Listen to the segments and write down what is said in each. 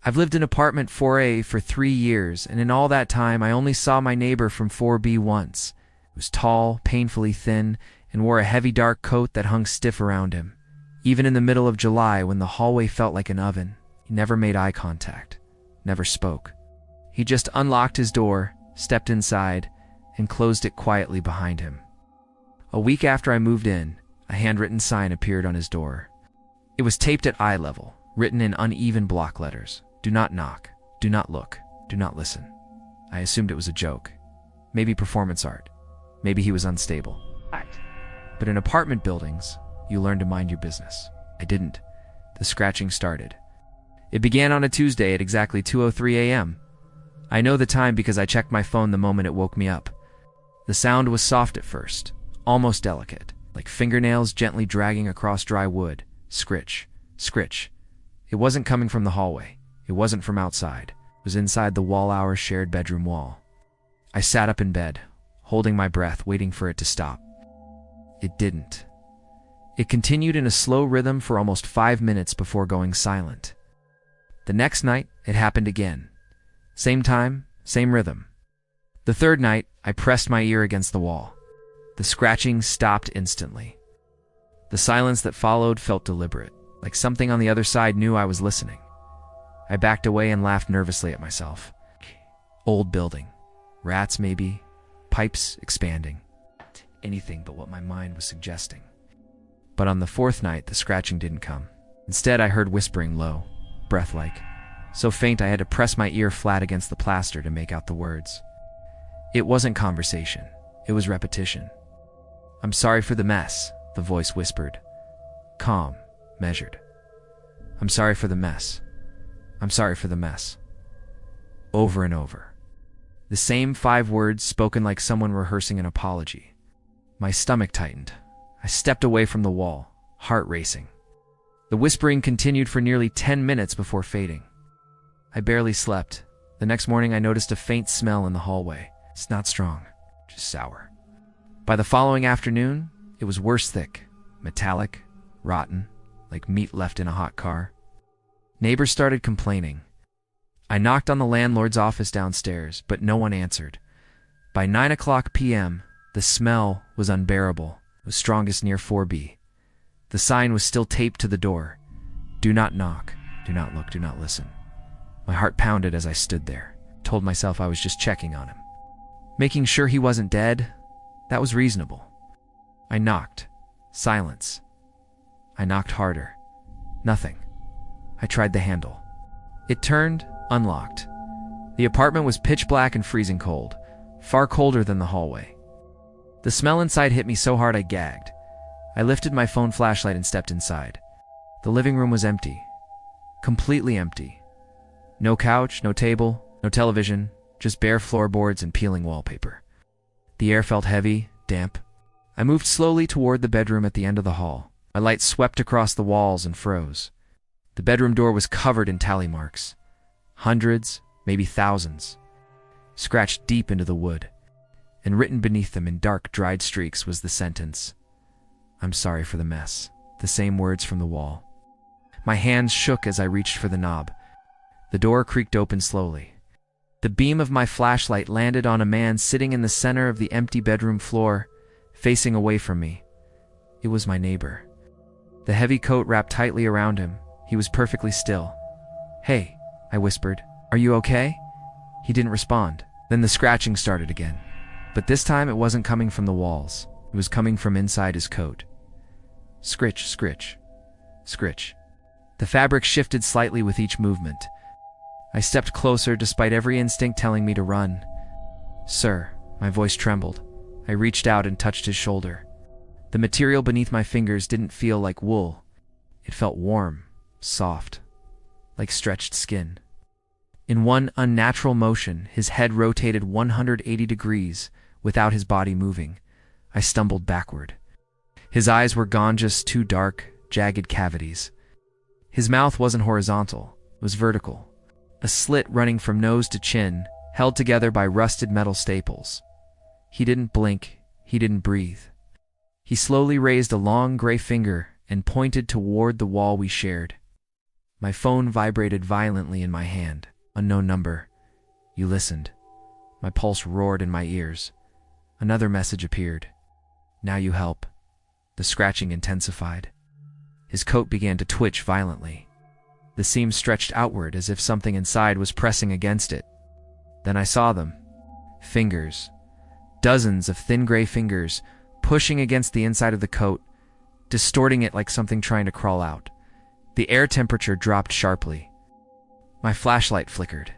I've lived in apartment 4A for 3 years, and in all that time I only saw my neighbor from 4B once. He was tall, painfully thin, and wore a heavy dark coat that hung stiff around him. Even in the middle of July, when the hallway felt like an oven, he never made eye contact, never spoke. He just unlocked his door, stepped inside, and closed it quietly behind him. A week after I moved in, a handwritten sign appeared on his door. It was taped at eye level, written in uneven block letters. Do not knock, do not look, do not listen. I assumed it was a joke. Maybe performance art. Maybe he was unstable. But in apartment buildings, you learn to mind your business. I didn't. The scratching started. It began on a Tuesday at exactly 2:03 a.m. I know the time because I checked my phone the moment it woke me up. The sound was soft at first, almost delicate, like fingernails gently dragging across dry wood. Scritch, scritch. It wasn't coming from the hallway. It wasn't from outside. It was inside the wall-our shared bedroom wall. I sat up in bed, holding my breath, waiting for it to stop. It didn't. It continued in a slow rhythm for almost 5 minutes before going silent. The next night, it happened again. Same time, same rhythm. The third night, I pressed my ear against the wall. The scratching stopped instantly. The silence that followed felt deliberate, like something on the other side knew I was listening. I backed away and laughed nervously at myself. Old building. Rats, maybe. Pipes expanding. Anything but what my mind was suggesting. But on the fourth night, the scratching didn't come. Instead, I heard whispering low, breath-like. So faint I had to press my ear flat against the plaster to make out the words. It wasn't conversation. It was repetition. I'm sorry for the mess, the voice whispered. Calm, measured. I'm sorry for the mess. I'm sorry for the mess. Over and over. The same 5 words spoken like someone rehearsing an apology. My stomach tightened. I stepped away from the wall, heart racing. The whispering continued for nearly 10 minutes before fading. I barely slept. The next morning I noticed a faint smell in the hallway. It's not strong, just sour. By the following afternoon, it was worse thick, metallic, rotten, like meat left in a hot car. Neighbors started complaining. I knocked on the landlord's office downstairs, but no one answered. By 9:00 p.m., the smell was unbearable. It was strongest near 4B. The sign was still taped to the door. Do not knock, do not look, do not listen. My heart pounded as I stood there, told myself I was just checking on him. Making sure he wasn't dead, that was reasonable. I knocked. Silence. I knocked harder. Nothing. I tried the handle. It turned, unlocked. The apartment was pitch black and freezing cold, far colder than the hallway. The smell inside hit me so hard I gagged. I lifted my phone flashlight and stepped inside. The living room was empty. Completely empty. No couch, no table, no television, just bare floorboards and peeling wallpaper. The air felt heavy, damp. I moved slowly toward the bedroom at the end of the hall. My light swept across the walls and froze. The bedroom door was covered in tally marks. Hundreds, maybe thousands. Scratched deep into the wood. And written beneath them in dark, dried streaks was the sentence, I'm sorry for the mess. The same words from the wall. My hands shook as I reached for the knob. The door creaked open slowly. The beam of my flashlight landed on a man sitting in the center of the empty bedroom floor, facing away from me. It was my neighbor. The heavy coat wrapped tightly around him. He was perfectly still. Hey, I whispered. Are you okay? He didn't respond. Then the scratching started again. But this time it wasn't coming from the walls. It was coming from inside his coat. Scritch, scritch, scritch. The fabric shifted slightly with each movement. I stepped closer despite every instinct telling me to run. Sir, my voice trembled. I reached out and touched his shoulder. The material beneath my fingers didn't feel like wool. It felt warm, soft, like stretched skin. In one unnatural motion, his head rotated 180 degrees without his body moving. I stumbled backward. His eyes were gone, just 2 dark, jagged cavities. His mouth wasn't horizontal, it was vertical. A slit running from nose to chin, held together by rusted metal staples. He didn't blink, he didn't breathe. He slowly raised a long gray finger and pointed toward the wall we shared. My phone vibrated violently in my hand. Unknown number. You listened. My pulse roared in my ears. Another message appeared. Now you help. The scratching intensified. His coat began to twitch violently. The seams stretched outward as if something inside was pressing against it. Then I saw them. Fingers. Dozens of thin gray fingers pushing against the inside of the coat, distorting it like something trying to crawl out. The air temperature dropped sharply. My flashlight flickered.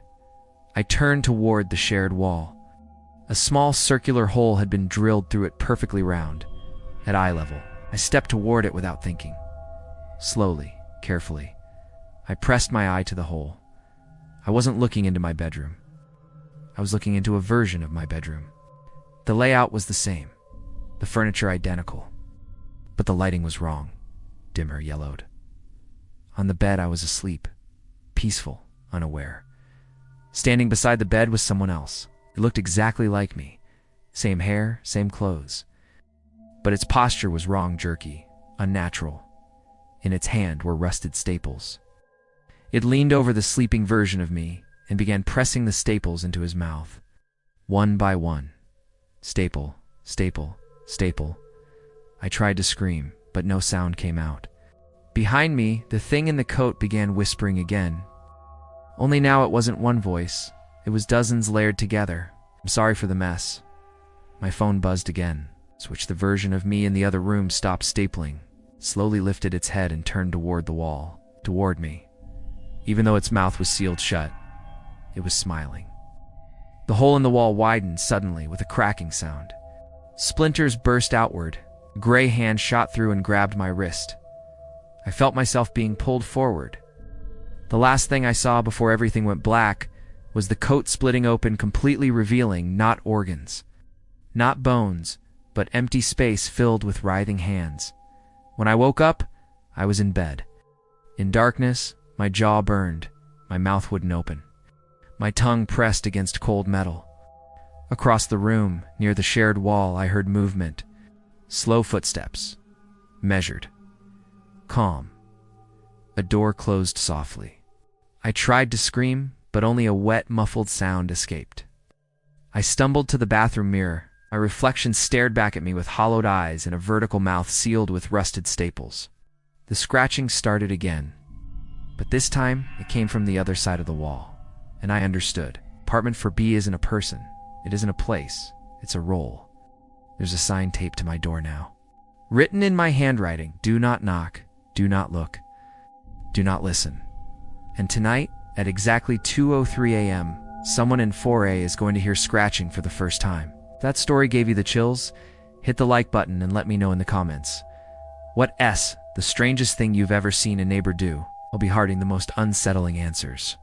I turned toward the shared wall. A small circular hole had been drilled through it perfectly round, at eye level. I stepped toward it without thinking. Slowly, carefully, I pressed my eye to the hole. I wasn't looking into my bedroom. I was looking into a version of my bedroom. The layout was the same, the furniture identical, but the lighting was wrong, dimmer, yellowed. On the bed, I was asleep, peaceful, unaware. Standing beside the bed was someone else. It looked exactly like me. Same hair, same clothes. But its posture was wrong, jerky, unnatural. In its hand were rusted staples. It leaned over the sleeping version of me and began pressing the staples into his mouth. One by one. Staple, staple, staple. I tried to scream, but no sound came out. Behind me, the thing in the coat began whispering again. Only now it wasn't one voice. It was dozens layered together. I'm sorry for the mess. My phone buzzed again, which the version of me in the other room stopped stapling, slowly lifted its head and turned toward the wall, toward me. Even though its mouth was sealed shut, it was smiling. The hole in the wall widened suddenly with a cracking sound. Splinters burst outward. A gray hand shot through and grabbed my wrist. I felt myself being pulled forward. The last thing I saw before everything went black was the coat splitting open, completely revealing not organs, not bones, but empty space filled with writhing hands. When I woke up, I was in bed. In darkness, my jaw burned, my mouth wouldn't open. My tongue pressed against cold metal. Across the room, near the shared wall, I heard movement. Slow footsteps. Measured. Calm. A door closed softly. I tried to scream, but only a wet, muffled sound escaped. I stumbled to the bathroom mirror. My reflection stared back at me with hollowed eyes and a vertical mouth sealed with rusted staples. The scratching started again, but this time it came from the other side of the wall, and I understood. Apartment 4B isn't a person. It isn't a place. It's a role. There's a sign taped to my door now. Written in my handwriting, do not knock, do not look, do not listen. And tonight, at exactly 2:03 a.m., someone in 4A is going to hear scratching for the first time. If that story gave you the chills, hit the like button and let me know in the comments. What the strangest thing you've ever seen a neighbor do? I'll be hearting the most unsettling answers.